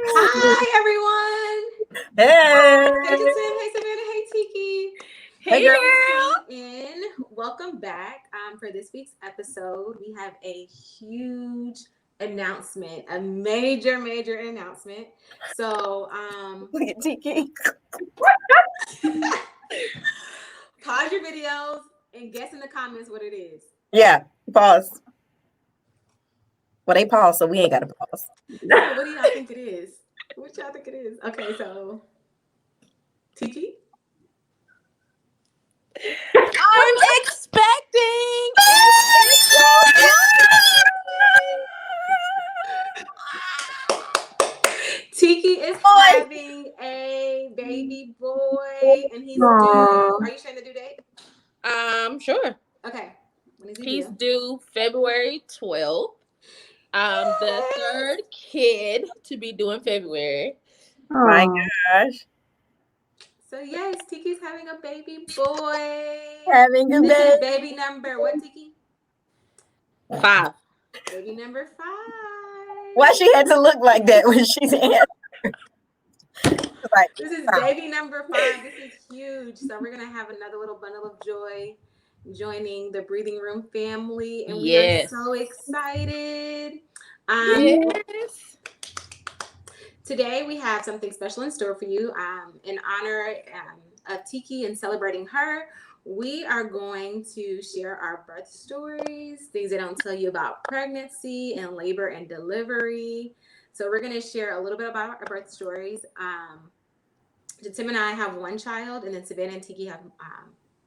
Hi, everyone. Hey, Hey, Jatim. Hey, Savannah. Hey, Tiki. hey Hey, girl. girl. In. Welcome back. For this week's episode, we have a huge announcement, a major announcement. So, Look at Tiki. pause your videos and guess in the comments what it is. Yeah, pause. Well, they pause, so we ain't got to pause. So, what do y'all think it is? What y'all think it is? Okay, so Tiki. I'm expecting an Tiki is Boy. having a baby boy, and he's due. Aww. Are you sharing the due date? Sure. Okay. When is he He's due? due February 12th. The Yes. third kid to be due in February. My Oh. gosh. So yes, Tiki's having a baby boy. Having a This is baby. baby number what, Tiki? 5. Baby number 5. Why she had to look like that when she's answering? Like, This is baby number 5. This is huge. So we're gonna have another little bundle of joy joining the Breathing Room family, and we are Yes. so excited. Yes. Today we have something special in store for you. In honor of Tiki and celebrating her, we are going to share our birth stories, things they don't tell you about pregnancy and labor and delivery. So we're going to share a little bit about our birth stories. Tim and I have one child, and then Savannah and Tiki have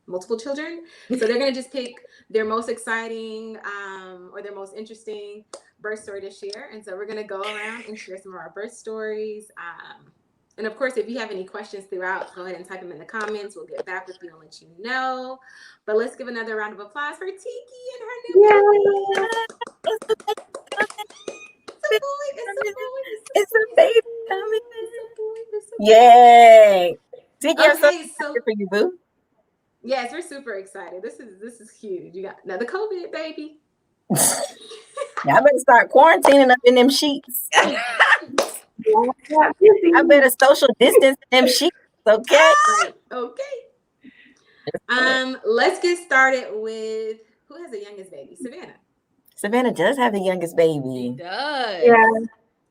multiple children. So they're going to just pick their most exciting or their most interesting birth story to share. And so we're going to go around and share some of our birth stories. And of course, if you have any questions throughout, go ahead and type them in the comments. We'll get back with you and let you know. But let's give another round of applause for Tiki and her new baby. it's a baby It's a boy. It's a boy. It's a baby coming. It's a boy. It's a boy. Yay. Tiki, I'm so Okay, so excited for you, boo. yes, we're super excited. This is huge. You got another COVID baby. Now I better start quarantining up in them sheets. I better social distance in them sheets, okay? Okay. Let's get started with who has the youngest baby? Savannah. Savannah does have the youngest He baby. does. Yeah.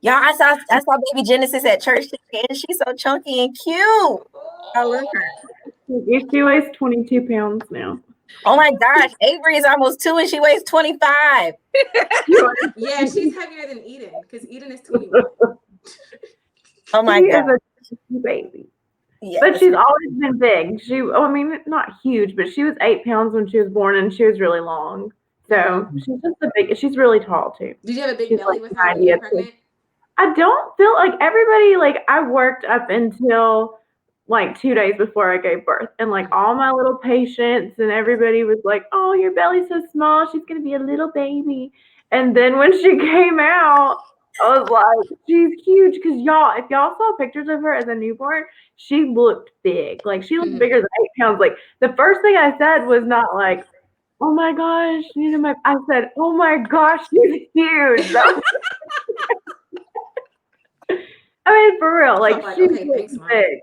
Y'all, I saw baby Genesis at church today, and she's so chunky and cute. I love her. She weighs 22 pounds now. Oh my gosh, Avery is almost 2 and she weighs 25. Yeah, she's heavier than Eden because Eden is 21. Oh my She god. is a baby. Yes. But she's always been big. I mean, not huge, but she was 8 pounds when she was born, and she was really long. So she's just she's really tall too. Did you have a big She's belly like with her when 90 you were up to. pregnant? I don't feel like everybody, like, I worked up until like 2 days before I gave birth, and like all my little patients and everybody was like, "Oh, your belly's so small. She's gonna be a little baby." And then when she came out, I was like, "She's huge." Because y'all, if y'all saw pictures of her as a newborn, she looked big. Like she looked bigger than 8 pounds. Like the first thing I said was not like, "Oh my gosh," I said, "Oh my gosh, she's huge." I mean, for real, like like, she okay, was thanks, Mom. big.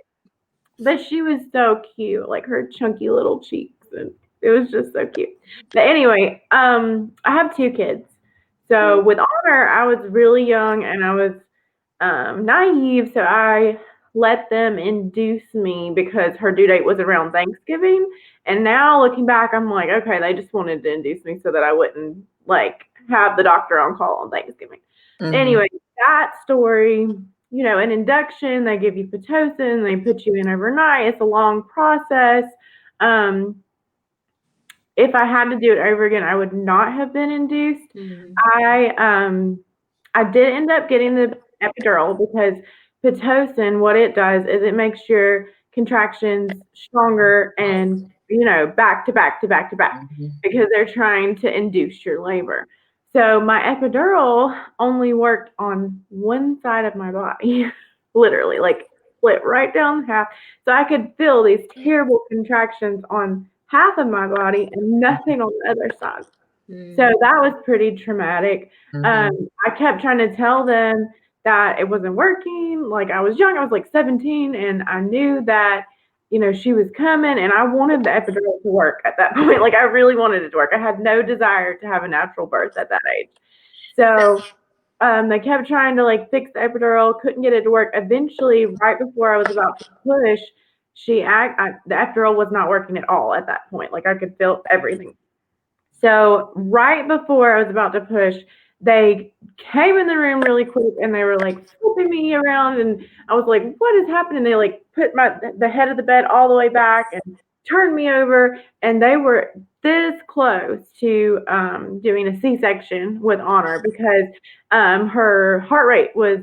But she was so cute, like her chunky little cheeks, and it was just so cute. But anyway, I have 2 kids. So with Honor, I was really young and I was naive, so I let them induce me because her due date was around Thanksgiving. And now looking back, I'm like, okay, they just wanted to induce me so that I wouldn't like have the doctor on call on Thanksgiving. Anyway, that story, an induction, they give you Pitocin, they put you in overnight. It's a long process. Um, if I had to do it over again, I would not have been induced. I did end up getting the epidural because Pitocin, what it does is it makes your contractions stronger and back to back to back to back because they're trying to induce your labor. So my epidural only worked on one side of my body, literally, like split right down half. So I could feel these terrible contractions on half of my body and nothing on the other side. So that was pretty traumatic. I kept trying to tell them that it wasn't working. Like I was young, I was like 17, and I knew that, she was coming, and I wanted the epidural to work at that point. Like I really wanted it to work. I had no desire to have a natural birth at that age. So they kept trying to like fix the epidural, couldn't get it to work. Eventually, right before I was about to push, the epidural was not working at all at that point. Like I could feel everything. So right before I was about to push, they came in the room really quick and they were like flipping me around, and I was like, "What is happening?" They like put the head of the bed all the way back and turned me over, and they were this close to doing a C-section with Honor because her heart rate was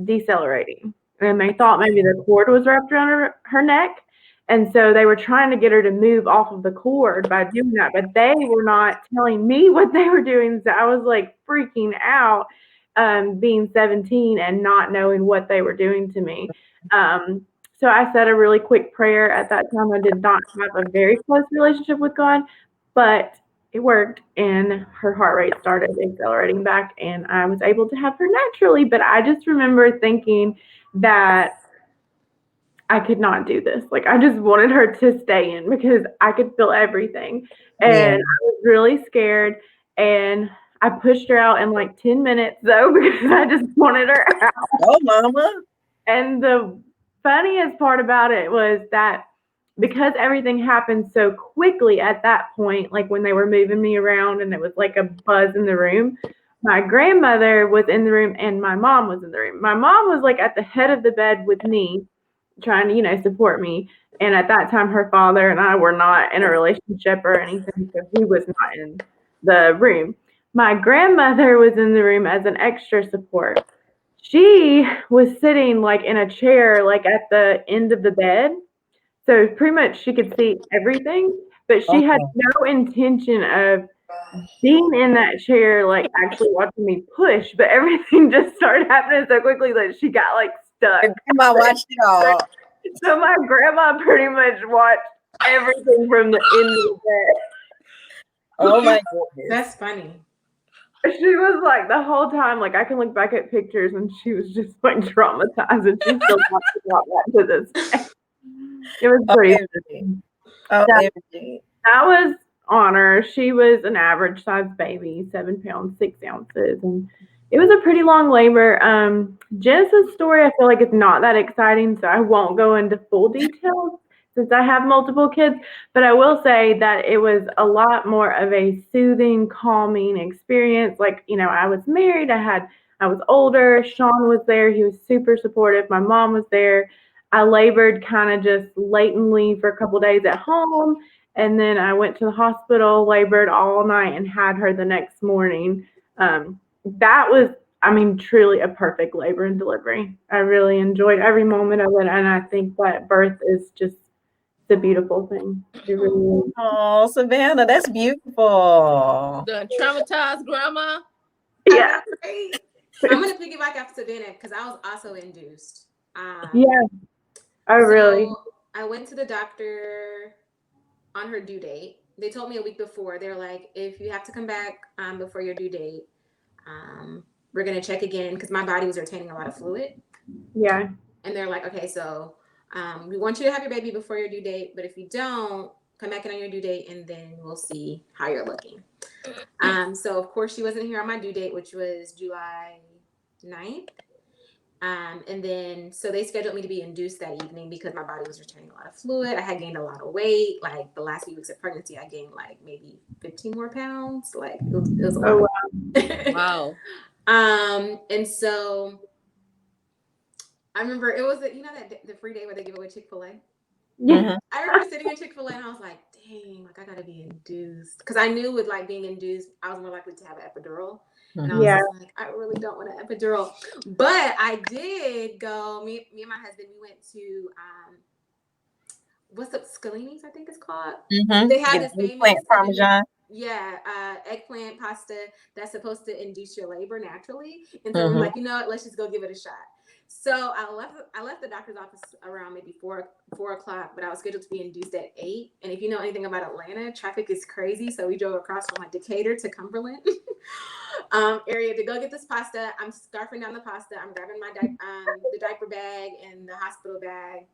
decelerating, and they thought maybe the cord was wrapped around her neck. And so they were trying to get her to move off of the cord by doing that, but they were not telling me what they were doing. So I was like freaking out, being 17 and not knowing what they were doing to me. So I said a really quick prayer at that time. I did not have a very close relationship with God, but it worked, and her heart rate started accelerating back, and I was able to have her naturally. But I just remember thinking that I could not do this. Like I just wanted her to stay in because I could feel everything. And Yeah. I was really scared, and I pushed her out in like 10 minutes though because I just wanted her out. Oh, mama. And the funniest part about it was that because everything happened so quickly at that point, like when they were moving me around and it was like a buzz in the room, my grandmother was in the room and my mom was in the room. My mom was like at the head of the bed with me, trying to, support me. And at that time, her father and I were not in a relationship or anything, so he was not in the room. My grandmother was in the room as an extra support. She was sitting like in a chair, like at the end of the bed. So pretty much she could see everything, but she had no intention of being in that chair, like actually watching me push. But everything just started happening so quickly that she got like stuck. Grandma watched it all. So my grandma pretty much watched everything from the end of the bed. Oh my goodness. That's funny. She was like the whole time, like I can look back at pictures and she was just like traumatized, and she still talks about that to this day. It was pretty everything. Oh, that, everything. that was Honor. She was an average size baby, 7 pounds, 6 ounces. And it was a pretty long labor. Genesis' story, I feel like it's not that exciting, so I won't go into full details since I have multiple kids. But I will say that it was a lot more of a soothing, calming experience. Like, I was married, I was older, Sean was there, he was super supportive, my mom was there. I labored kind of just latently for a couple of days at home, and then I went to the hospital, labored all night, and had her the next morning. That was, truly a perfect labor and delivery. I really enjoyed every moment of it, and I think that birth is just the beautiful thing. It really is. Oh, Savannah, that's beautiful. The traumatized grandma. Yeah. I'm going to piggyback off Savannah because I was also induced. Yeah. I went to the doctor on her due date. They told me a week before. They're like, if you have to come back before your due date, we're going to check again because my body was retaining a lot of fluid. Yeah. And they're like, okay, so we want you to have your baby before your due date, but if you don't, come back in on your due date and then we'll see how you're looking. So of course she wasn't here on my due date, which was July 9th. And then, so they scheduled me to be induced that evening because my body was retaining a lot of fluid. I had gained a lot of weight. Like the last few weeks of pregnancy, I gained like maybe 15 more pounds. Like it was a lot. Wow. And so I remember it was the free day where they give away Chick-fil-A. Yeah. I remember sitting in Chick-fil-A and I was like, dang, like I gotta be induced. Because I knew with like being induced, I was more likely to have an epidural. And I was like, I really don't want an epidural. But I did go, me and my husband, we went to what's up, Scalini's, I think it's called. Mm-hmm. They have this famous eggplant parmesan. Eggplant pasta that's supposed to induce your labor naturally. And so we're like, you know what, let's just go give it a shot. So I left the doctor's office around maybe 4 o'clock, but I was scheduled to be induced at 8. And if you know anything about Atlanta, traffic is crazy. So we drove across from like Decatur to Cumberland area to go get this pasta. I'm scarfing down the pasta. I'm grabbing my the diaper bag and the hospital bag.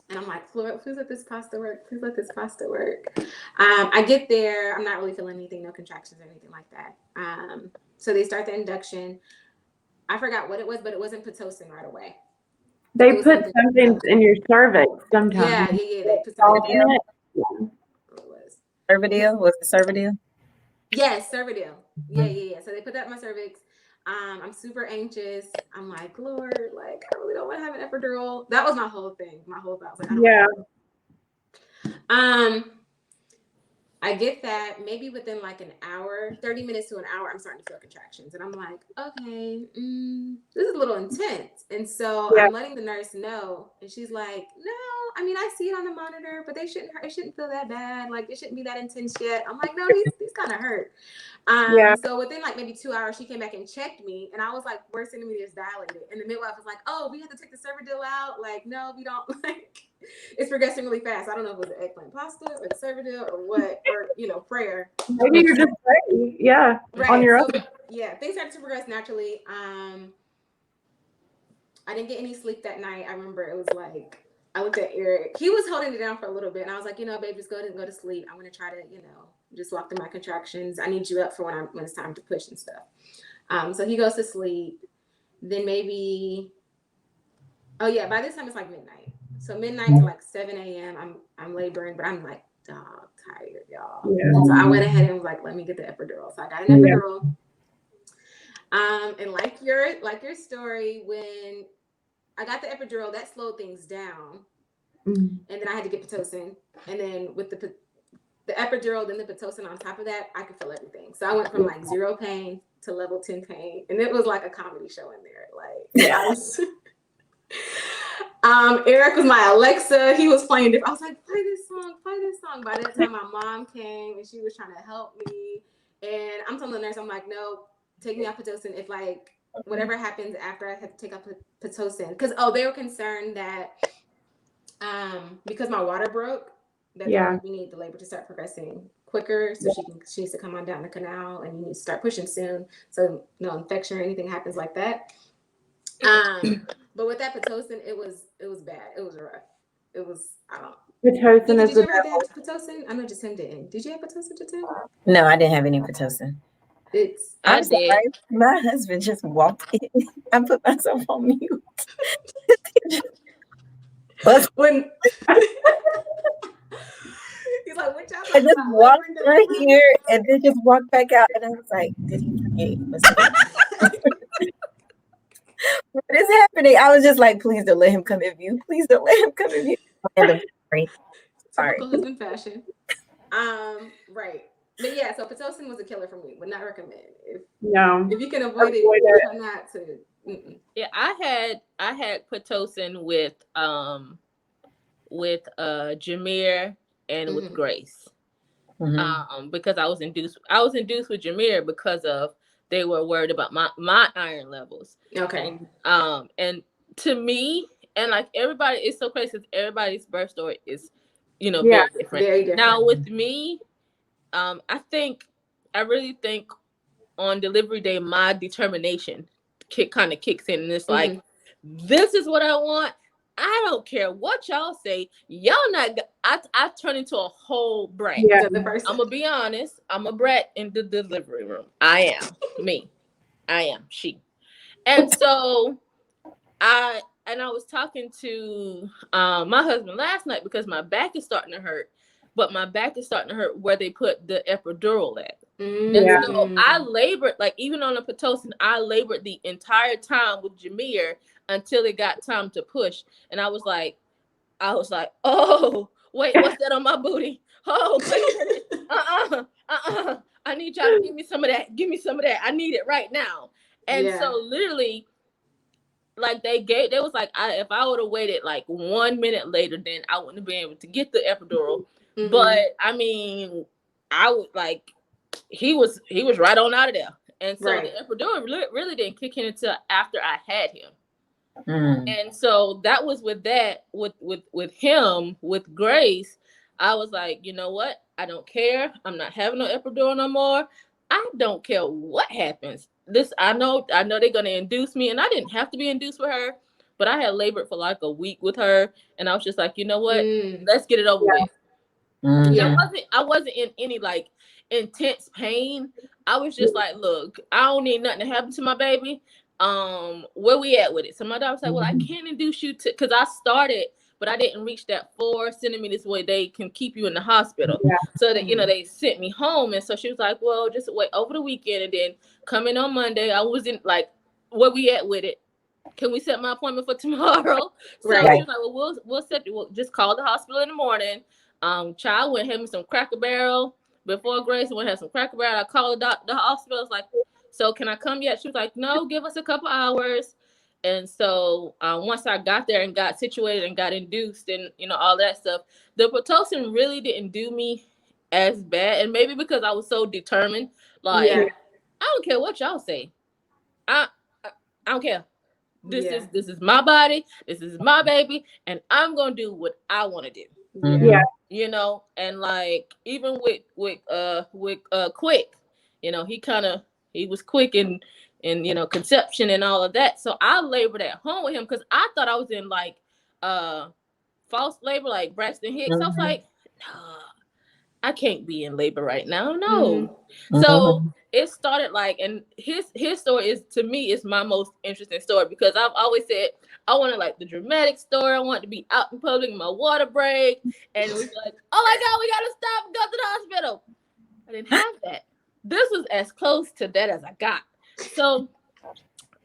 And I'm like, Lord, please let this pasta work. Please let this pasta work. I get there. I'm not really feeling anything, no contractions or anything like that. So they start the induction. I forgot what it was, but it wasn't Pitocin right away. They It was put something in your cervix sometimes. Yeah. They put something in it. Cervidil? Cervidil? Was it Cervidil? Yes, Cervidil. Yeah. So they put that in my cervix. I'm super anxious. I'm like, Lord, like, I really don't want to have an epidural. That was my whole thing. My whole thought was like, I get that maybe within like an hour, 30 minutes to an hour, I'm starting to feel contractions. And I'm like, okay, this is a little intense. And so I'm letting the nurse know. And she's like, no, I mean, I see it on the monitor, but it shouldn't feel that bad. Like, it shouldn't be that intense yet. I'm like, no, he's kind of hurt. So within like maybe 2 hours, she came back and checked me. And I was like, we're centimeters dilated. And the midwife was like, oh, we have to take the Cervidil out. Like, no, we don't. Like, it's progressing really fast. I don't know if it was the eggplant pasta or the Cervidil or what, or, prayer. Maybe you're just ready. Yeah. Right. On your own. Things started to progress naturally. I didn't get any sleep that night. I remember it was like, I looked at Eric. He was holding it down for a little bit. And I was like, babe, just go ahead and go to sleep. I'm going to try to, just walk through my contractions. I need you up for when it's time to push and stuff. So he goes to sleep. Then maybe, by this time it's like midnight. So midnight to like 7 a.m. I'm laboring, but I'm like, dog tired, y'all. Yeah. And so I went ahead and was like, let me get the epidural. So I got an epidural. And like your story, when I got the epidural, that slowed things down. And then I had to get Pitocin. And then with the epidural, then the Pitocin on top of that, I could feel everything. So I went from like 0 pain to level 10 pain. And it was like a comedy show in there. Like, Eric was my Alexa. He was playing different. I was like, play this song. By that time, my mom came and she was trying to help me. And I'm telling the nurse, I'm like, no, take me off Pitocin. If like whatever happens after I have to take off Pitocin, because they were concerned that because my water broke, that we need the labor to start progressing quicker, so she needs to come on down the canal, and you need to start pushing soon, so no infection or anything happens like that. But with that Pitocin, it was bad. It was rough. It was, I don't. Pitocin did you ever have Pitocin? I know Jatim didn't. Did you have Pitocin, Jatim? No, I didn't have any Pitocin. I'm sorry. My husband just walked in. I put myself on mute. When he's like, what y'all I just walked right here and then just walked back out, and I was like, did he forget? What is happening? I was just like, please don't let him come in view. Please don't let him come in view. Sorry. Typical husband fashion. Right. But yeah, so Pitocin was a killer for me. Would not recommend. If you can avoid it, try not to. Yeah, I had Pitocin with Jameer and with Grace. Because I was induced with Jameer because of they were worried about my iron levels. Okay. And to me, and like everybody, it's so crazy because everybody's birth story is, very different. Very different. Now with me, I really think on delivery day, my determination kind of kicks in, and it's like, this is what I want. I don't care what y'all say. Y'all not. I turn into a whole brat. Yeah. I'm gonna be honest. I'm a brat in the delivery room. I am me. I am she. And so I was talking to my husband last night because my back is starting to hurt, but my back is starting to hurt where they put the epidural at. And so I labored, like even on the Pitocin, I labored the entire time with Jameer until it got time to push. And I was like, oh, wait, what's that on my booty? Oh, wait a minute. I need y'all to give me some of that. Give me some of that. I need it right now. And so literally, like they was like, if I would have waited like 1 minute later, then I wouldn't have been able to get the epidural. But I mean, I would like, he was right on out of there. And so the epidural really didn't kick in until after I had him. And so that was with him, with Grace. I was like, you know what? I don't care. I'm not having no epidural no more. I don't care what happens. I know they're gonna induce me, and I didn't have to be induced with her, but I had labored for like a week with her, and I was just like, you know what? Let's get it over with. I wasn't in any like intense pain. I was just like, look, I don't need nothing to happen to my baby. Where we at with it? So my doctor was like, well, I can't induce you to, because I started, but I didn't reach that 4 centimeters where they can keep you in the hospital. So that, they sent me home. And so she was like, well, just wait over the weekend and then come in on Monday. I wasn't like, where we at with it? Can we set my appointment for tomorrow? So she was like, well, we'll just call the hospital in the morning. Child went and had me some Cracker Barrel before Grace went and had some Cracker Barrel. I called the hospital. I was like, so can I come yet? She was like, no, give us a couple hours. And so once I got there and got situated and got induced and, all that stuff, the Pitocin really didn't do me as bad. And maybe because I was so determined, like, I don't care what y'all say. I don't care. This is my body. This is my baby. And I'm going to do what I want to do. And like, even with Quick, he was quick in conception and all of that. So I labored at home with him because I thought I was in like false labor, like Braxton Hicks. I was like, nah, I can't be in labor right now. No. So it started like, and his story is, to me, is my most interesting story because I've always said I wanted like the dramatic story. I wanted to be out in public in my water break, and it was like, oh my God, we gotta stop and go to the hospital. I didn't have that. This was as close to that as I got. So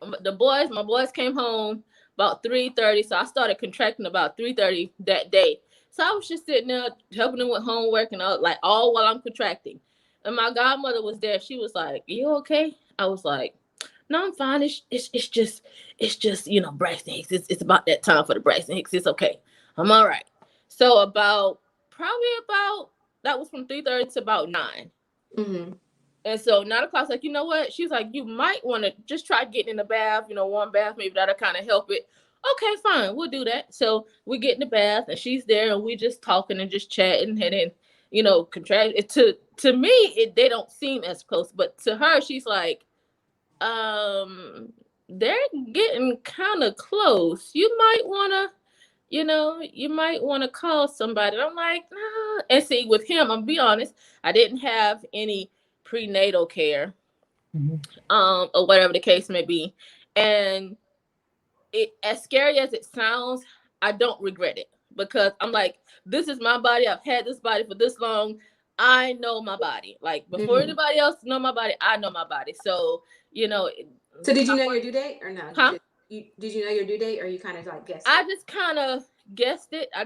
my boys came home about 3:30. So I started contracting about 3:30 that day. So I was just sitting there helping them with homework and all while I'm contracting. And my godmother was there. She was like, "You okay?" I was like, "No, I'm fine. It's just Braxton Hicks. It's about that time for the Braxton Hicks. It's okay. I'm all right." So that was from 3:30 to about 9. And so 9 o'clock, like, you know what? She was like, you might want to just try getting in the bath, warm bath. Maybe that'll kind of help it. Okay, fine. We'll do that. So we get in the bath and she's there and we just talking and just chatting and then, contract it to me, they don't seem as close, but to her, she's like, they're getting kind of close. You might want to, call somebody. And I'm like, nah. And see, with him, I'm be honest, I didn't have any prenatal care, or whatever the case may be. And it, as scary as it sounds, I don't regret it because I'm like, this is my body. I've had this body for this long. I know my body. Like before anybody else know my body, I know my body. So, So did you know your due date or no? Huh? Did you know your due date or you kind of like guessed? I just kind of guessed it. Or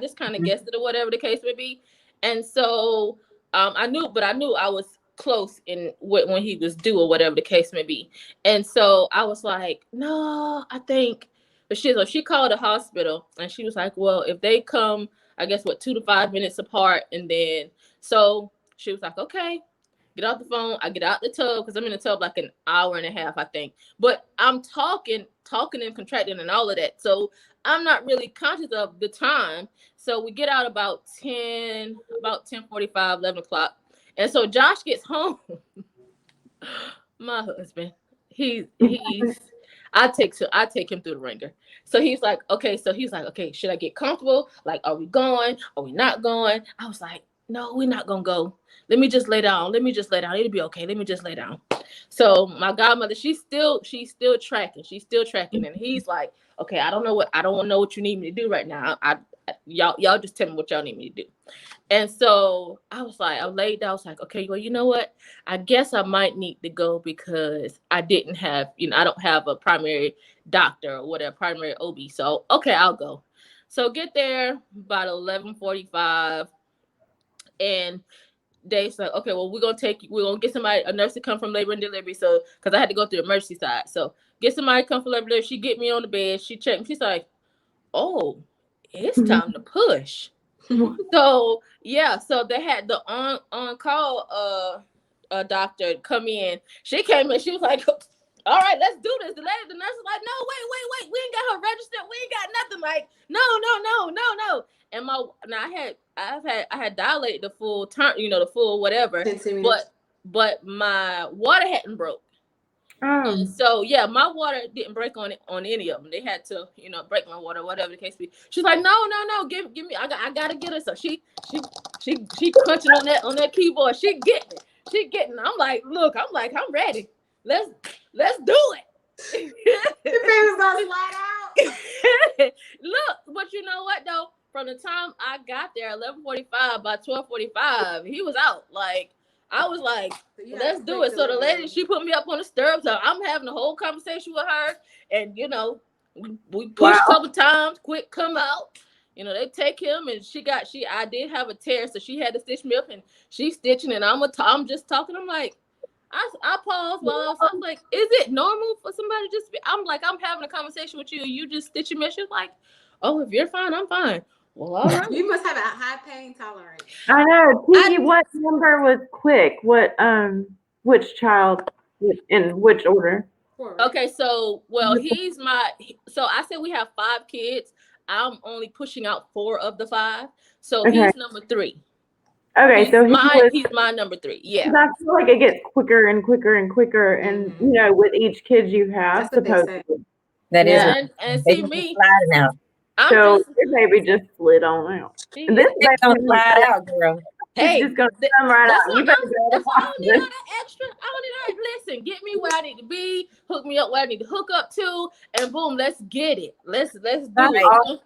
whatever the case may be. And so I knew I was close in when he was due or whatever the case may be. And so I was like, no, I think. But she called the hospital and she was like, well, if they come, I guess 2 to 5 minutes apart. And then so she was like, okay, get off the phone. I get out the tub because I'm in the tub like an hour and a half, I think. But I'm talking and contracting and all of that. So I'm not really conscious of the time. So we get out about 10:45, 11 o'clock. And so Josh gets home. My husband, I take him through the ringer. So he's like, okay, should I get comfortable? Like, are we going? Are we not going? I was like, no, we're not gonna go. Let me just lay down. It'll be okay. Let me just lay down. So my godmother, she's still tracking. And he's like, okay, I don't know what you need me to do right now. Y'all just tell me what y'all need me to do. And so I laid down. I was like, okay, well, you know what? I guess I might need to go because I didn't have, I don't have a primary doctor or whatever, primary OB. So, okay, I'll go. So get there about 11:45 and Dave's like, okay, well, we're going to get a nurse to come from labor and delivery. So, cause I had to go through the emergency side. So get somebody to come from labor and delivery. She get me on the bed. She checked me. She's like, oh, it's time to push. So yeah, so they had the on call doctor come in. She came in, she was like, all right, let's do this. The nurse was like, no, wait, we ain't got her registered. like, no. And I had dilated the full turn, the full whatever, 10 centimeters. but my water hadn't broke. And so yeah, my water didn't break on any of them. They had to, break my water, whatever the case be. She's like, no, give me. I gotta get her. So she crunching on that keyboard. She getting it. I'm like, I'm ready. Let's do it. Your baby's gonna slide out. Look, but you know what though? From the time I got there, 11:45, by 12:45, he was out. Like, I was like, let's do it. So the lady, she put me up on the stirrups. So I'm having a whole conversation with her, and we pushed a couple times. Quick, come out. They take him, and I did have a tear, so she had to stitch me up, and she's stitching, and I'm just talking. I'm like, I paused while I was like, is it normal for somebody just be? I'm like, I'm having a conversation with you, and you just stitching me. She's like, oh, if you're fine, I'm fine. Well, all right. You must have a high pain tolerance. I know. Tiki, what number was Quick? What which child in which order? Okay, so he's so I said we have 5 kids. I'm only pushing out 4 of the 5. So he's number 3. Okay, he's my number 3. Yeah. I feel like it gets quicker and quicker and quicker, and with each kid you have, supposedly. That is. And see me. Out. Your baby just slid on out. And this baby don't slide out, girl. Hey, just gonna come right out. You better go to I don't need all that extra. Listen, get me where I need to be, hook me up where I need to hook up to, and boom, let's get it. Let's do it. Awesome.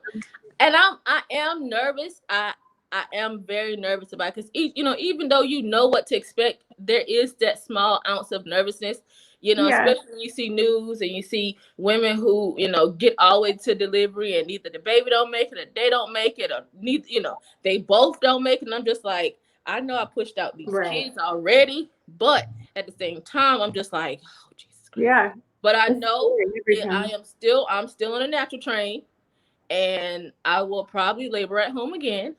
And I am nervous. I am very nervous about it because even though you know what to expect, there is that small ounce of nervousness. Especially when you see news and you see women who, get all the way to delivery and either the baby don't make it or they don't make it or neither, they both don't make it. And I'm just like, I know I pushed out these kids already, but at the same time, I'm just like, oh, Jesus Christ. Yeah. But I know I'm still on a natural train, and I will probably labor at home again.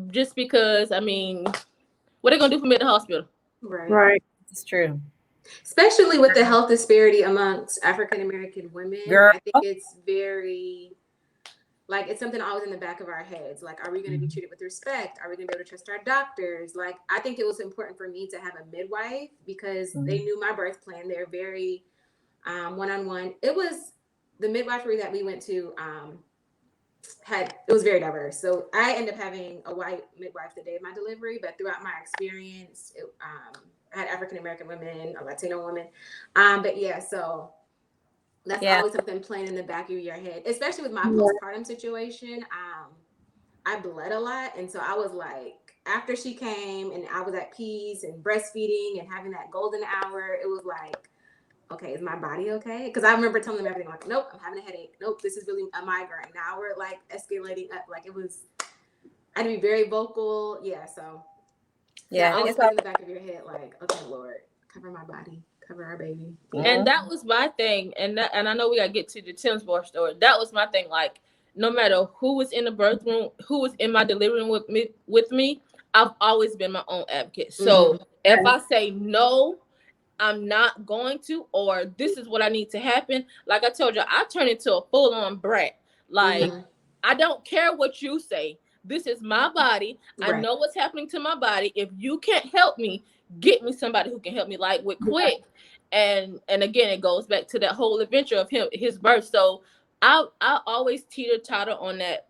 Just because, what are they going to do for me at the hospital? Right. It's true. Especially with the health disparity amongst African-American women. Girl. I think it's very, it's something always in the back of our heads. Like, are we going to be treated with respect? Are we going to be able to trust our doctors? Like, I think it was important for me to have a midwife because they knew my birth plan. They're very one-on-one. It was the midwifery that we went to it was very diverse. So I ended up having a white midwife the day of my delivery, but throughout my experience, I had African-American women, a Latino woman. But yeah, so that's always something playing in the back of your head, especially with my postpartum situation. I bled a lot. And so I was like, after she came and I was at peace and breastfeeding and having that golden hour, it was like, okay, is my body okay? Because I remember telling them everything, like, nope, I'm having a headache. Nope, this is really a migraine. Now we're like escalating up. Like, I had to be very vocal. Yeah, so. Yeah, it's in the back of your head, like, okay, Lord, cover my body, cover our baby. Yeah. And that was my thing. And I know we got to get to the Tim's bar story. That was my thing. Like, no matter who was in the birth room, who was in my delivery room with me, I've always been my own advocate. So if I say no, I'm not going to, or this is what I need to happen. Like I told you, I turn into a full-on brat. Like, I don't care what you say. This is my body. I know what's happening to my body. If you can't help me, get me somebody who can help me, like with Quick. And again, it goes back to that whole adventure of his birth. So I always teeter-totter on that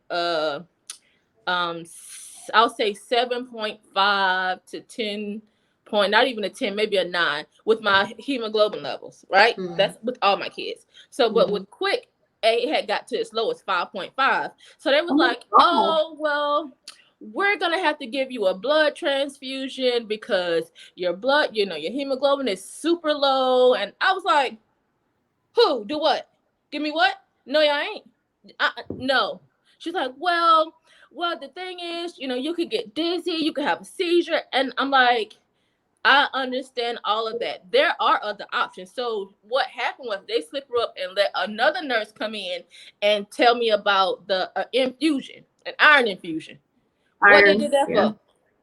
I'll say 7.5 to 10 point, not even a 10, maybe a 9 with my hemoglobin levels, right? That's with all my kids. So but with Quick, it had got to its lowest 5.5. So they was like, oh, well, we're going to have to give you a blood transfusion because your blood, your hemoglobin is super low. And I was like, who? Do what? Give me what? No, y'all ain't. No. She's like, well, the thing is, you could get dizzy. You could have a seizure. And I'm like, I understand all of that. There are other options. So what happened was they slip her up and let another nurse come in and tell me about the infusion, an iron infusion. What they did that for?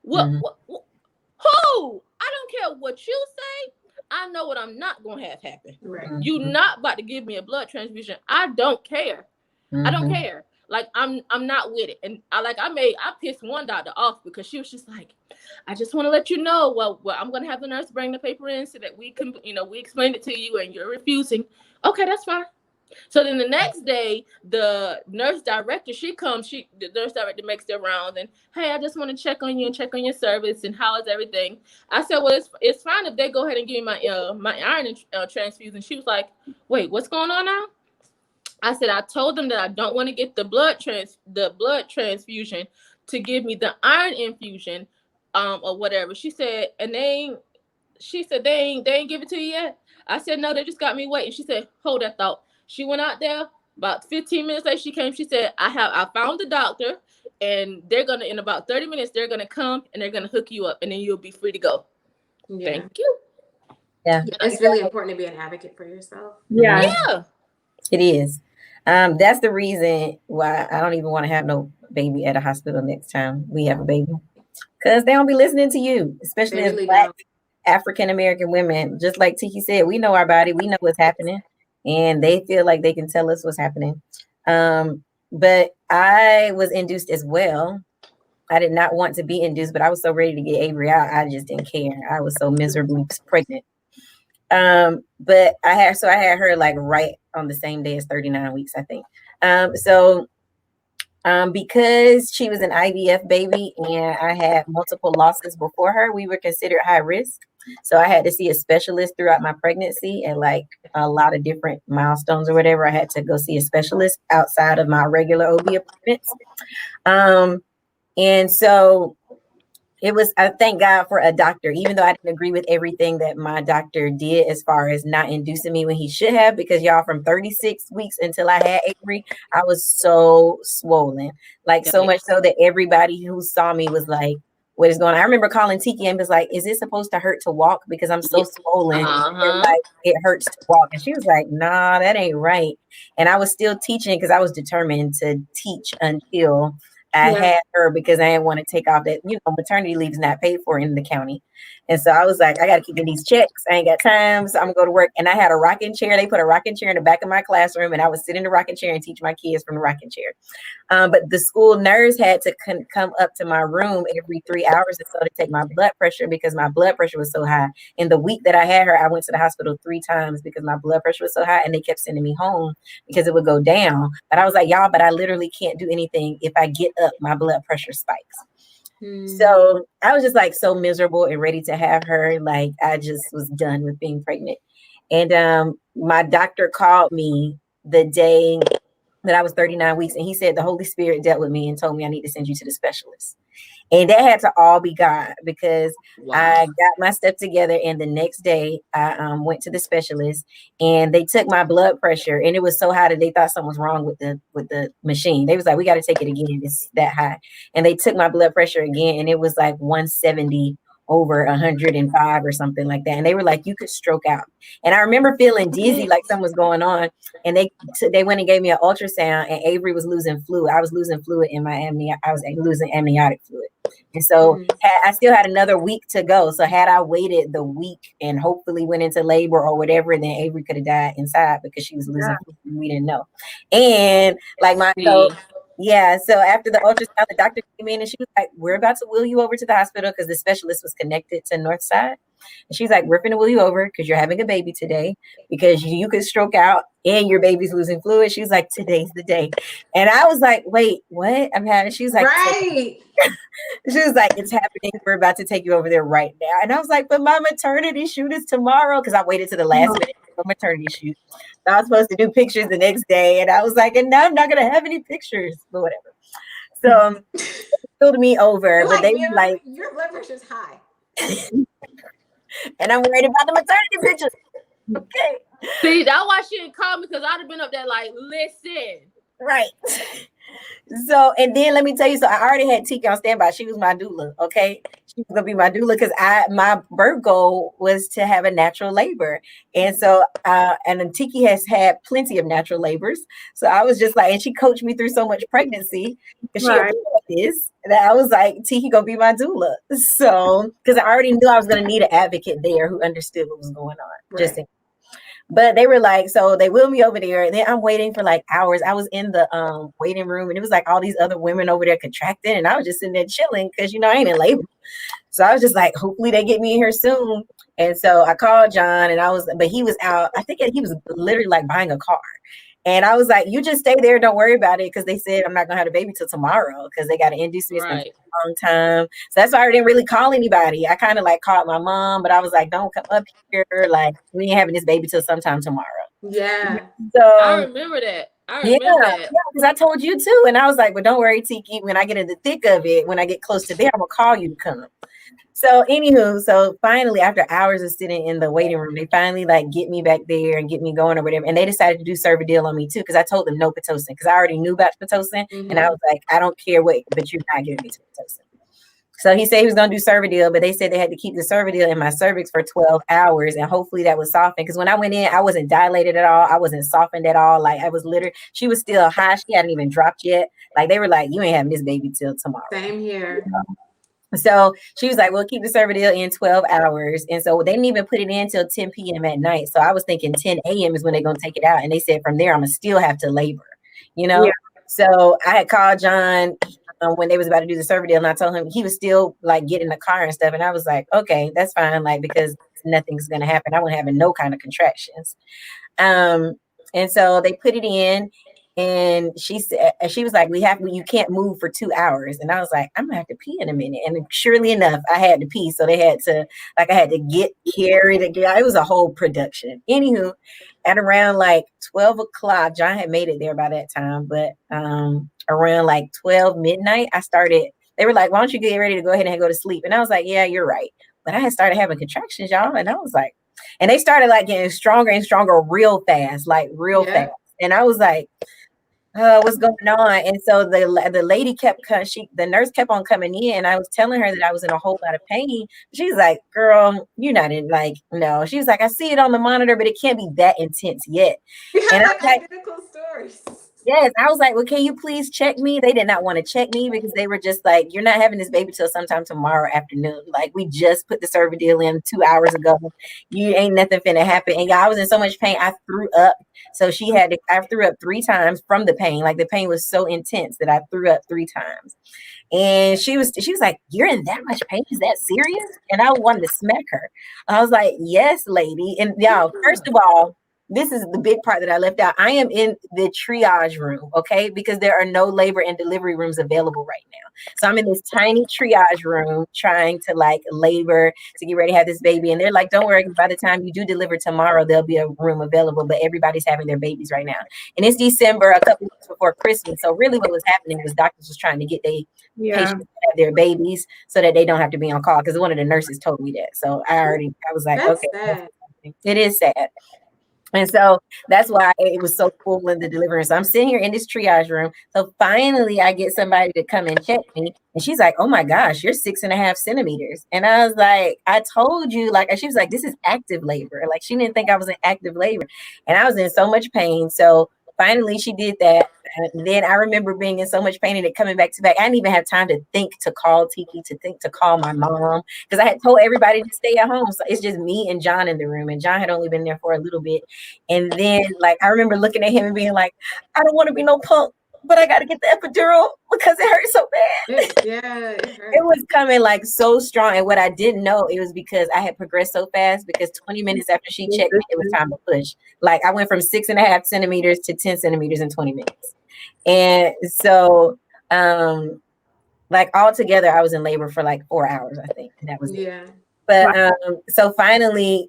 What? Who? I don't care what you say. I know what I'm not going to have happen. Right. You're not about to give me a blood transfusion. I don't care. I don't Mhm. care. Like I'm not with it. And I pissed one doctor off because she was just like, I just want to let you know, well, I'm gonna have the nurse bring the paper in so that we can, we explained it to you and you're refusing. Okay, that's fine. So then the next day, the nurse director, the nurse director makes their rounds and, hey, I just want to check on you and check on your service and how is everything. I said, well, it's fine if they go ahead and give me my iron transfusion. She was like, wait, what's going on now? I said, I told them that I don't want to get the blood transfusion to give me the iron infusion, or whatever. She said, they ain't give it to you yet. I said, no, they just got me waiting. She said, hold that thought. She went out there. About 15 minutes later, she came. She said, I found the doctor, and they're gonna, in about 30 minutes, they're gonna come and they're gonna hook you up, and then you'll be free to go. Yeah. Thank you. Yeah. It's really important to be an advocate for yourself. Yeah. Yeah. It is. That's the reason why I don't even want to have no baby at a hospital next time we have a baby. Because they don't be listening to you, especially They as really Black don't. African American women. Just like Tiki said, we know our body, we know what's happening, and they feel like they can tell us what's happening. But I was induced as well. I did not want to be induced, but I was so ready to get Avery out. I just didn't care. I was so miserably pregnant. But I had her like right on the same day as 39 weeks, I think. Because she was an IVF baby and I had multiple losses before her, we were considered high risk. So I had to see a specialist throughout my pregnancy, and like a lot of different milestones or whatever, I had to go see a specialist outside of my regular OB appointments. And so it was, I thank God for a doctor, even though I didn't agree with everything that my doctor did as far as not inducing me when he should have, because y'all, from 36 weeks until I had Avery, I was so swollen, like so much so that everybody who saw me was like, what is going on? I remember calling Tiki and was like, is it supposed to hurt to walk? Because I'm so swollen. And like, it hurts to walk. And she was like, nah, that ain't right. And I was still teaching because I was determined to teach until I had her, because I didn't want to take off that, maternity leave is not paid for in the county. And so I was like, I got to keep getting these checks. I ain't got time. So I'm going to go to work. And I had a rocking chair. They put a rocking chair in the back of my classroom, and I would sit in the rocking chair and teach my kids from the rocking chair. But the school nurse had to come up to my room every 3 hours or so to take my blood pressure, because my blood pressure was so high. In the week that I had her, I went to the hospital 3 times because my blood pressure was so high, and they kept sending me home because it would go down. But I was like, y'all, but I literally can't do anything. If I get up, my blood pressure spikes. So I was just like so miserable and ready to have her. Like, I just was done with being pregnant. And my doctor called me the day that I was 39 weeks, and he said the Holy Spirit dealt with me and told me I need to send you to the specialist. And that had to all be God, because I got my stuff together, and the next day I went to the specialist, and they took my blood pressure, and it was so high that they thought something was wrong with the machine. They was like, we got to take it again. It's that high. And they took my blood pressure again, and it was like 170 over 105 or something like that. And they were like, you could stroke out. And I remember feeling dizzy, like something was going on. And they went and gave me an ultrasound, and Avery was losing fluid. I was losing fluid in my I was losing amniotic fluid. And so I still had another week to go. So had I waited the week and hopefully went into labor or whatever, then Avery could have died inside because she was losing fluid, and we didn't know. And like so after the ultrasound, the doctor came in and she was like, we're about to wheel you over to the hospital, because the specialist was connected to Northside. And she's like, we're going to wheel you over because you're having a baby today, because you could stroke out and your baby's losing fluid. She was like, today's the day. And I was like, wait, what? She was like, right. She was like, it's happening. We're about to take you over there right now. And I was like, but my maternity shoot is tomorrow, because I waited to the last minute for maternity shoot. So I was supposed to do pictures the next day. And I was like, and now I'm not going to have any pictures, but whatever. So filled me over. But they were like, your blood pressure's high. And I'm worried about the maternity pictures. Okay. See, that's why she didn't call me, because I'd have been up there like, listen. Right. So, and then let me tell you, so I already had Tiki on standby. She was my doula. Okay. She was going to be my doula, because my birth goal was to have a natural labor. And so, and then Tiki has had plenty of natural labors. So I was just like, and she coached me through so much pregnancy, because she had this, that I was like, Tiki gonna be my doula. So, because I already knew I was going to need an advocate there who understood what was going on. Right. But they were like, so they wheeled me over there, and then I'm waiting for like hours. I was in the waiting room, and it was like all these other women over there contracting, and I was just sitting there chilling because I ain't in labor. So I was just like, hopefully they get me in here soon. And so I called John, but he was out. I think he was literally like buying a car. And I was like, you just stay there. Don't worry about it. Because they said I'm not going to have a baby till tomorrow because they got to induce me. Right. A long time. So that's why I didn't really call anybody. I kind of like called my mom, but I was like, don't come up here. Like, we ain't having this baby till sometime tomorrow. Yeah. So I remember that. Yeah, because I told you too. And I was like, but don't worry, Tiki. When I get in the thick of it, when I get close to there, I'm going to call you to come. So so finally, after hours of sitting in the waiting room, they finally like get me back there and get me going or whatever. And they decided to do Cervidil on me too, because I told them no Pitocin, because I already knew about Pitocin. And I was like, I don't care what, but you're not giving me Pitocin. So he said he was going to do Cervidil, but they said they had to keep the Cervidil in my cervix for 12 hours. And hopefully that was softened. Because when I went in, I wasn't dilated at all. I wasn't softened at all. Like I was literally, she was still high. She hadn't even dropped yet. Like they were like, you ain't having this baby till tomorrow. Same here. So she was like, we'll keep the Cervidil in 12 hours. And so they didn't even put it in till 10 p.m. at night. So I was thinking 10 a.m. is when they're going to take it out. And they said from there, I'm going to still have to labor, Yeah. So I had called John when they was about to do the Cervidil, and I told him he was still like getting the car and stuff. And I was like, okay, that's fine. Like, because nothing's going to happen. I wasn't having no kind of contractions. And so they put it in. And she was like, you can't move for 2 hours. And I was like, I'm gonna have to pee in a minute. And surely enough, I had to pee. So they had to, I had to get carried again. It was a whole production. Anywho, at around like 12 o'clock, John had made it there by that time. But around like 12 midnight, they were like, why don't you get ready to go ahead and go to sleep? And I was like, yeah, you're right. But I had started having contractions, y'all. And I was like, and they started like getting stronger and stronger real fast, fast. And I was like, what's going on? And so the lady the nurse kept on coming in, and I was telling her that I was in a whole lot of pain. She's like, girl, you're not in, like, no. She was like, I see it on the monitor, but it can't be that intense yet. And I was like, identical stories. Yes, I was like, well, can you please check me? They did not want to check me because they were just like, you're not having this baby till sometime tomorrow afternoon. Like, we just put the Cervidil in 2 hours ago. You ain't nothing finna happen. And I was in so much pain, I threw up. So I threw up 3 times from the pain. Like, the pain was so intense that I threw up 3 times. And she was like, you're in that much pain? Is that serious? And I wanted to smack her. I was like, yes, lady. And y'all, first of all, this is the big part that I left out. I am in the triage room, okay? Because there are no labor and delivery rooms available right now. So I'm in this tiny triage room trying to like labor to get ready to have this baby. And they're like, don't worry, by the time you do deliver tomorrow, there'll be a room available, but everybody's having their babies right now. And it's December, a couple weeks before Christmas. So really what was happening was doctors was trying to get patients to have their babies so that they don't have to be on call, because one of the nurses told me that. So I was like, that's okay, sad. It is sad. And so that's why it was so cool in the delivery. So I'm sitting here in this triage room. So finally I get somebody to come and check me. And she's like, oh my gosh, you're 6.5 centimeters. And I was like, I told you, like, she was like, this is active labor. Like, she didn't think I was in active labor. And I was in so much pain. So finally she did that. And then I remember being in so much pain and it coming back to back. I didn't even have time to think to call Tiki, to call my mom, because I had told everybody to stay at home. So it's just me and John in the room. And John had only been there for a little bit. And then like, I remember looking at him and being like, I don't want to be no punk, but I got to get the epidural because it hurts so bad. It was coming like so strong. And what I didn't know, it was because I had progressed so fast, because 20 minutes after she checked me, it was time to push. Like, I went from 6.5 centimeters to 10 centimeters in 20 minutes. And so, like, all together, I was in labor for like 4 hours, I think. And that was it. But so finally,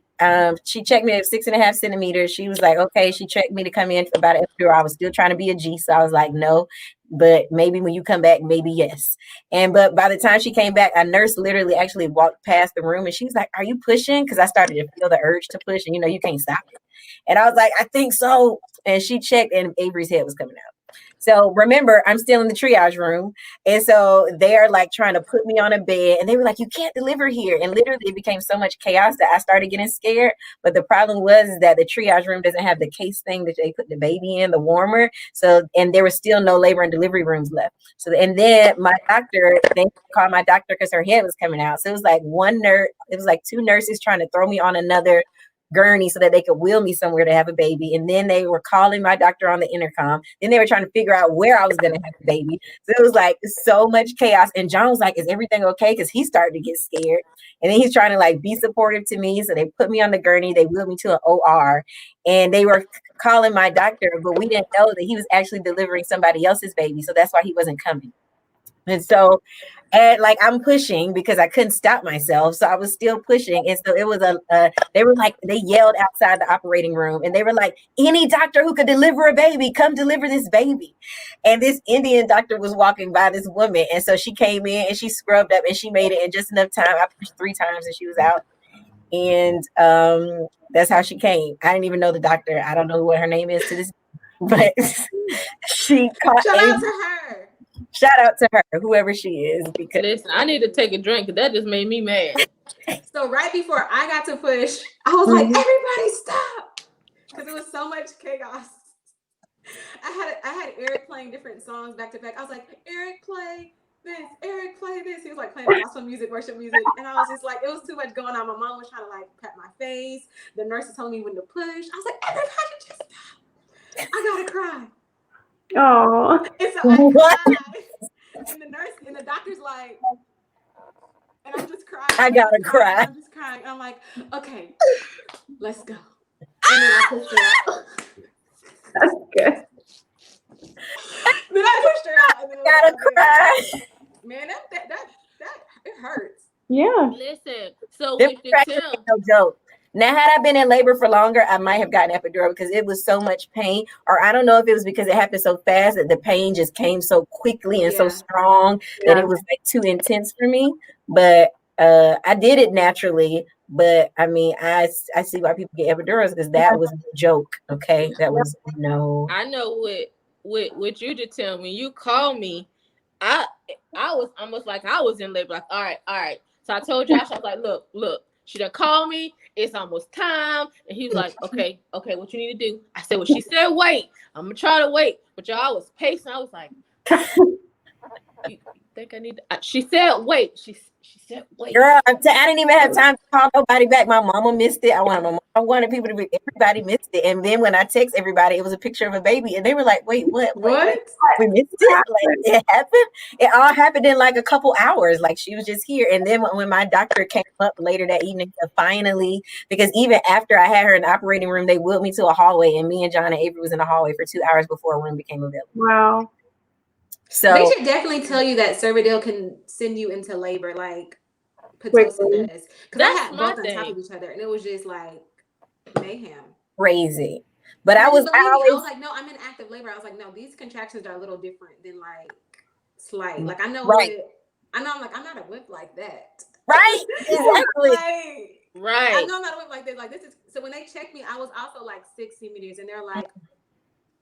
she checked me at 6.5 centimeters. She was like, okay, she checked me to come in for about an epidural. I was still trying to be a G. So I was like, no, but maybe when you come back, maybe yes. But by the time she came back, a nurse literally actually walked past the room and she was like, are you pushing? Because I started to feel the urge to push, and you can't stop it. And I was like, I think so. And she checked and Avery's head was coming out. So remember, I'm still in the triage room. And so they're like trying to put me on a bed, and they were like, you can't deliver here. And literally it became so much chaos that I started getting scared. But the problem was that the triage room doesn't have the case thing that they put the baby in, the warmer. So, and there was still no labor and delivery rooms left. So, and then they called my doctor because her head was coming out. So it was like 2 nurses trying to throw me on another gurney so that they could wheel me somewhere to have a baby. And then they were calling my doctor on the intercom. Then they were trying to figure out where I was going to have a baby. So it was like so much chaos. And John was like, is everything okay? Because he started to get scared. And then he's trying to like be supportive to me. So they put me on the gurney. They wheeled me to an OR. And they were calling my doctor, but we didn't know that he was actually delivering somebody else's baby. So that's why he wasn't coming. And so, and like I'm pushing because I couldn't stop myself. So I was still pushing. And so it was they were like, they yelled outside the operating room and they were like, any doctor who could deliver a baby, come deliver this baby. And this Indian doctor was walking by this woman. And so she came in and she scrubbed up and she made it in just enough time. I pushed 3 times and she was out. And that's how she came. I didn't even know the doctor. I don't know what her name is to this, but she caught. Shout out to her. Shout out to her, whoever she is. Because Listen, I need to take a drink because that just made me mad. So right before I got to push, I was like, everybody stop. Because it was so much chaos. I had Eric playing different songs back to back. I was like, Eric, play this. Eric, play this. He was like playing gospel music, worship music. And I was just like, it was too much going on. My mom was trying to like pat my face. The nurse was telling me when to push. I was like, everybody just stop. I gotta cry. Oh. And so I cried. And the nurse and the doctor's like, and I'm just crying. I gotta cry. I'm just crying. I'm like, okay, let's go. And then I pushed her out. That's good. Then I pushed her out. And then it was gotta like, cry. man, that it hurts. Yeah. Listen, so This with the contraction Tim, ain't no joke. Now, had I been in labor for longer, I might have gotten epidural because it was so much pain. Or I don't know if it was because it happened so fast that the pain just came so quickly and so strong that it was like too intense for me. But I did it naturally. But I mean, I see why people get epidurals because that was a joke. Okay, that was no. I know what you did tell me. You called me. I was almost like I was in labor. Like, all right. So I told Josh, I was like, look. She done called me. It's almost time. And he was like, okay, what you need to do? I said, well, she said, wait. I'm going to try to wait. But y'all was pacing. I was like, you think I need to? She said, wait. She said, wait. Girl, I didn't even have time to call nobody back. My mama missed it. I wanted people to be, everybody missed it. And then when I text everybody, it was a picture of a baby. And they were like, wait, what? What? We missed it? Like, it happened? It all happened in like a couple hours. Like, she was just here. And then when my doctor came up later that evening, finally, because even after I had her in the operating room, they wheeled me to a hallway. And me and John and Avery was in the hallway for 2 hours before a room became available. Wow. So they should definitely tell you that Cervidil can send you into labor, like Pitocin does. Because I had both on top of each other, and it was just like mayhem. Crazy. But I was like, no, I'm in active labor. I was like, no, these contractions are a little different than like slight. Like I know I'm not a whip like that. Right. Exactly. Right. I know I'm not a whip like this. Like this is so when they checked me, I was also like 6 centimeters, and they're like,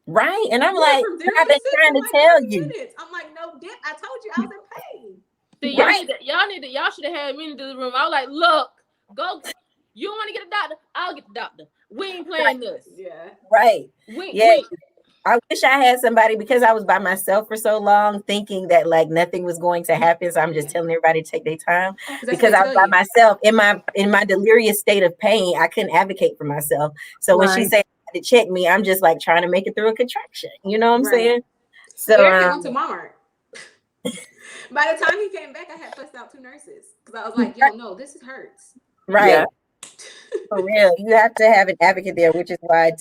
right. And I'm like, I've been trying to tell you. I'm like, no, dip. I told you I was in pain. See, y'all should have had me in the room. I was like, look, go. You want to get a doctor? I'll get the doctor. We ain't playing this. Yeah. Right. We. I wish I had somebody because I was by myself for so long thinking that like nothing was going to happen. So I'm just telling everybody to take their time because I was by myself in my delirious state of pain. I couldn't advocate for myself. So when she said to check me, I'm just like trying to make it through a contraction. You know what I'm saying? So Eric went to Walmart. By the time he came back, I had fussed out 2 nurses because I was like, yo, no, this hurts. Right. Yeah. For real. You have to have an advocate there, which is why I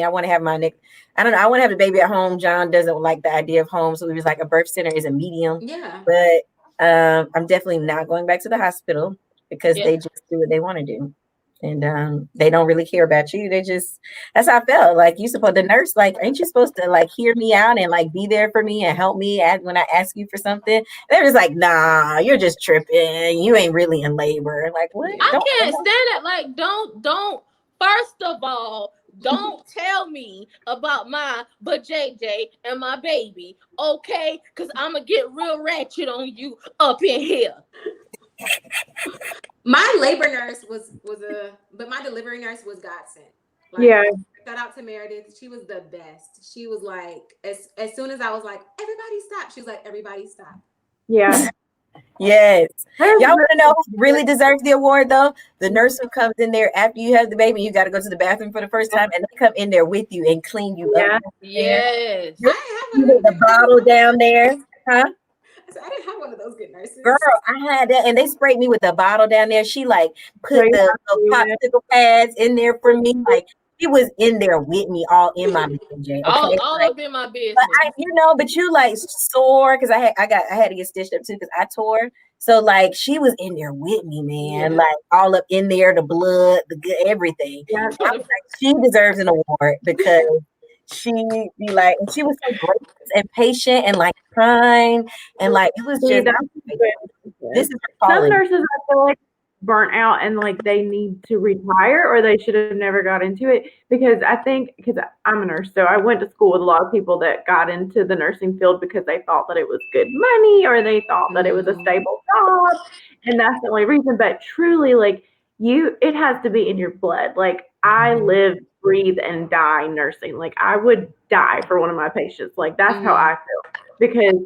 want to have my next, I don't know, I want to have a baby at home. John doesn't like the idea of home. So he was like, a birth center is a medium. Yeah. But I'm definitely not going back to the hospital because they just do what they want to do. And they don't really care about you. That's how I felt. Like the nurse, like, ain't you supposed to like hear me out and like be there for me and help me when I ask you for something? They're just like, nah, you're just tripping. You ain't really in labor. Like, what? I can't stand it. Like, don't. First of all, don't tell me about but JJ and my baby, okay? Because I'm going to get real ratchet on you up in here. My labor nurse but my delivery nurse was godsend. Like, shout out to Meredith. She was the best. She was like, as soon as I was like, everybody stop. She was like, everybody stop. Yeah. Yes. There's Y'all want to know who really deserves the award though? The nurse who comes in there after you have the baby, you got to go to the bathroom for the first time, and they come in there with you and clean you Yeah. up. Yes. I didn't You have one with of the those. bottle down there, huh? I didn't have one of those good nurses. Girl, I had that, and they sprayed me with the bottle down there. She like put So you the have to do popsicle pads in there for me. Like she was in there with me, all in my BJ. Okay, All like, up in my business. but but you like sore because I had to get stitched up too because I tore. So like she was in there with me, man. Yeah. Like all up in there, the blood, the good, everything. Yeah. I was like, she deserves an award because she be like, and she was so gracious and patient and like kind and like it was See, just that's this is her some calling. nurses I feel like burnt out and like they need to retire or they should have never got into it because I think because I'm a nurse, so I went to school with a lot of people that got into the nursing field because they thought that it was good money or they thought that it was a stable job, and that's the only reason. But truly, like it has to be in your blood. Like I live, breathe, and die nursing. Like I would die for one of my patients. Like that's how I feel because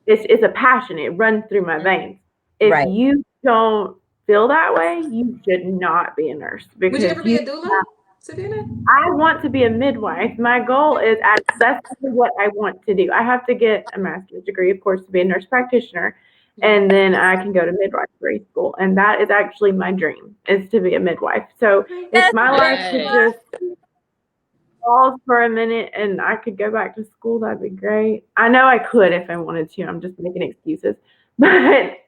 it's a passion. It runs through my veins. If Right. you don't feel that way, you should not be a nurse Would you because ever be a doula, Savannah? I want to be a midwife. My goal is that's what I want to do. I have to get a master's degree, of course, to be a nurse practitioner, and then I can go to midwifery school. And that is actually my dream, is to be a midwife. So if my life could Yes. just pause for a minute and I could go back to school, that'd be great. I know I could if I wanted to. I'm just making excuses. But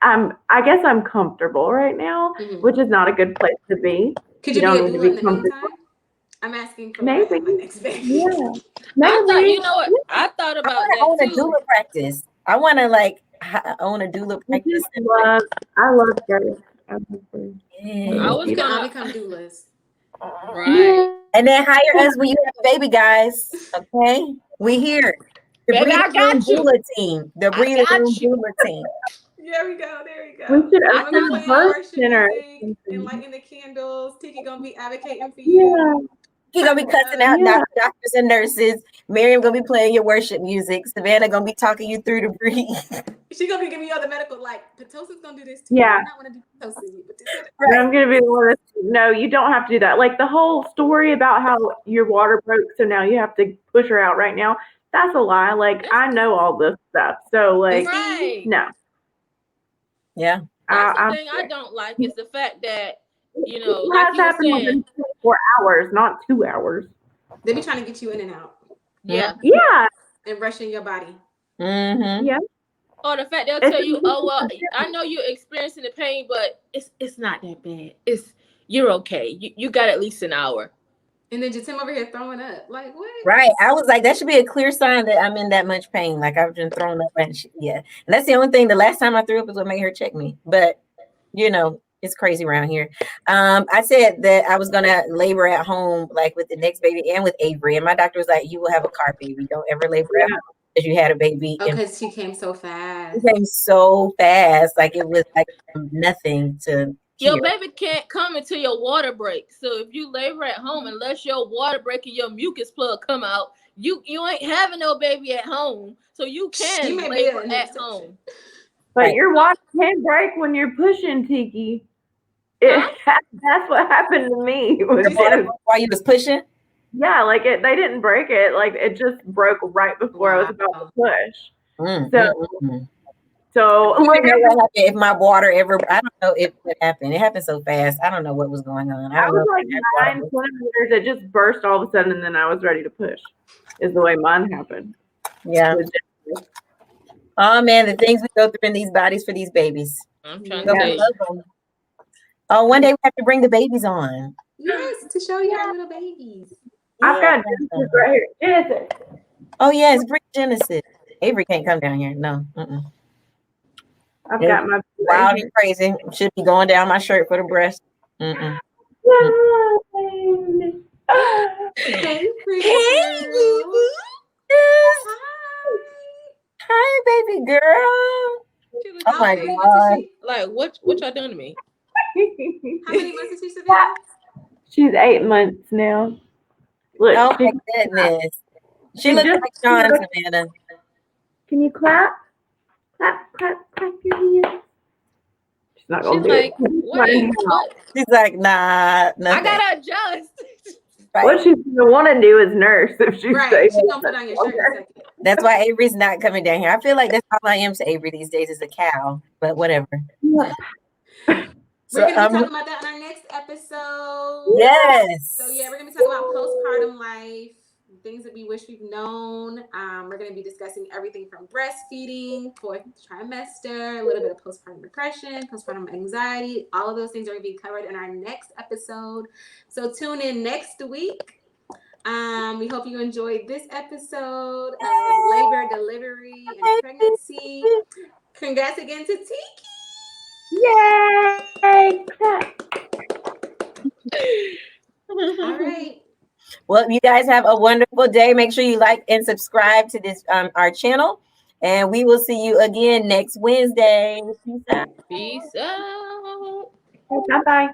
I guess I'm comfortable right now, which is not a good place to be. Could You you be don't a need to doula be in the comfortable. meantime? I'm asking for Maybe. my next baby. Yeah. I thought, Maybe. you know what? I thought I about want that a too. doula practice. I want to like own a doula I practice. love Grace. I love her. Yeah. I was We can all gonna become doulas. right. And then hire us when you have a baby, guys. Okay, we here. The Baby, Breathing I got Room you. Doula team. The I Breathing got Room you. Doula team. There we go. There we go. We should I'm gonna open be a playing birth worship center. music and lighting the candles. Tiki gonna be advocating for Yeah. you. He gonna be cussing out Yeah. doctors and nurses. Miriam gonna be playing your worship music. Savannah gonna be talking you through the breathe. She gonna be giving you all the medical like Pitocin's gonna do this too. Yeah. I not want to do Pitocin, but this is And I'm gonna be the one that's no, you don't have to do that. Like the whole story about how your water broke, so now you have to push her out right now. That's a lie. Like I know all this stuff. So like Right. no. Yeah. That's the I'm thing I don't like is the fact that, you know, it like has you were happened saying, within 24 hours, not 2 hours. they be trying to get you in and out yeah. Yeah. and rushing your body. Mm-hmm. Yeah. Or the fact they'll It's tell you, oh well, I know you're experiencing the pain, but it's not that bad. You're okay. You got at least an hour. And then Jatim over here throwing up. Like what? Right. I was like, that should be a clear sign that I'm in that much pain. Like I've been thrown up and yeah. And that's the only thing. The last time I threw up was what made her check me. But you know, it's crazy around here. I said that I was gonna labor at home, like with the next baby and with Avery. And my doctor was like, you will have a car baby. Don't ever labor at home because you had a baby. Oh, because she came so fast. It came so fast. Like it was like nothing to Your hear. baby can't come until your water breaks. So if you labor at home, unless your water break and your mucus plug come out, you ain't having no baby at home. So you can may be labor an at exception. home. But Right. your water can break when you're pushing, Tiki. That's what happened to me. Your water broke while you was pushing. Yeah, like they didn't break it. Like it just broke right before I was about to push. So I like don't know what happened if my water ever. I don't know if it happened. It happened so fast. I don't know what was going on. I was like 9 centimeters. It just burst all of a sudden, and then I was ready to push. Is the way mine happened. Yeah. Oh man, the things we go through in these bodies for these babies. I'm trying So to we tell you. love them. Oh, one day we have to bring the babies on. Yes, to show you our little babies. I've got Genesis right here. Genesis. Oh yes, bring Genesis. Avery can't come down here. No. I've got my Wild and crazy. Should be going down my shirt for the breast. Hey, Hey, boo. Hi, baby girl. Oh my God. Like what y'all doing to me? How many months is she, Savannah? She's 8 months now. Look, Oh my goodness. She looks like Sean, Savannah. Can you clap? Clap, clap, clap your hands. She's not gonna She's do like, it. wait, what? She's like, nah, I nothing. gotta adjust. Right? What she's gonna want to do is nurse if she Right. stays. She's gonna put on your shirt in a second. That's why Avery's not coming down here. I feel like that's all I am to Avery these days is a cow, but whatever. Yeah. We're gonna be talking about that on our next episode. Yes. So yeah, we're gonna be talking about postpartum life, things that we wish we've known. We're gonna be discussing everything from breastfeeding, fourth trimester, a little bit of postpartum depression, postpartum anxiety. All of those things are gonna be covered in our next episode. So tune in next week. We hope you enjoyed this episode of labor, delivery, and pregnancy. Congrats again to Tiki. Yay! Clap. All right. Well, you guys have a wonderful day. Make sure you like and subscribe to this our channel. And we will see you again next Wednesday. Peace out. Peace out. Bye bye.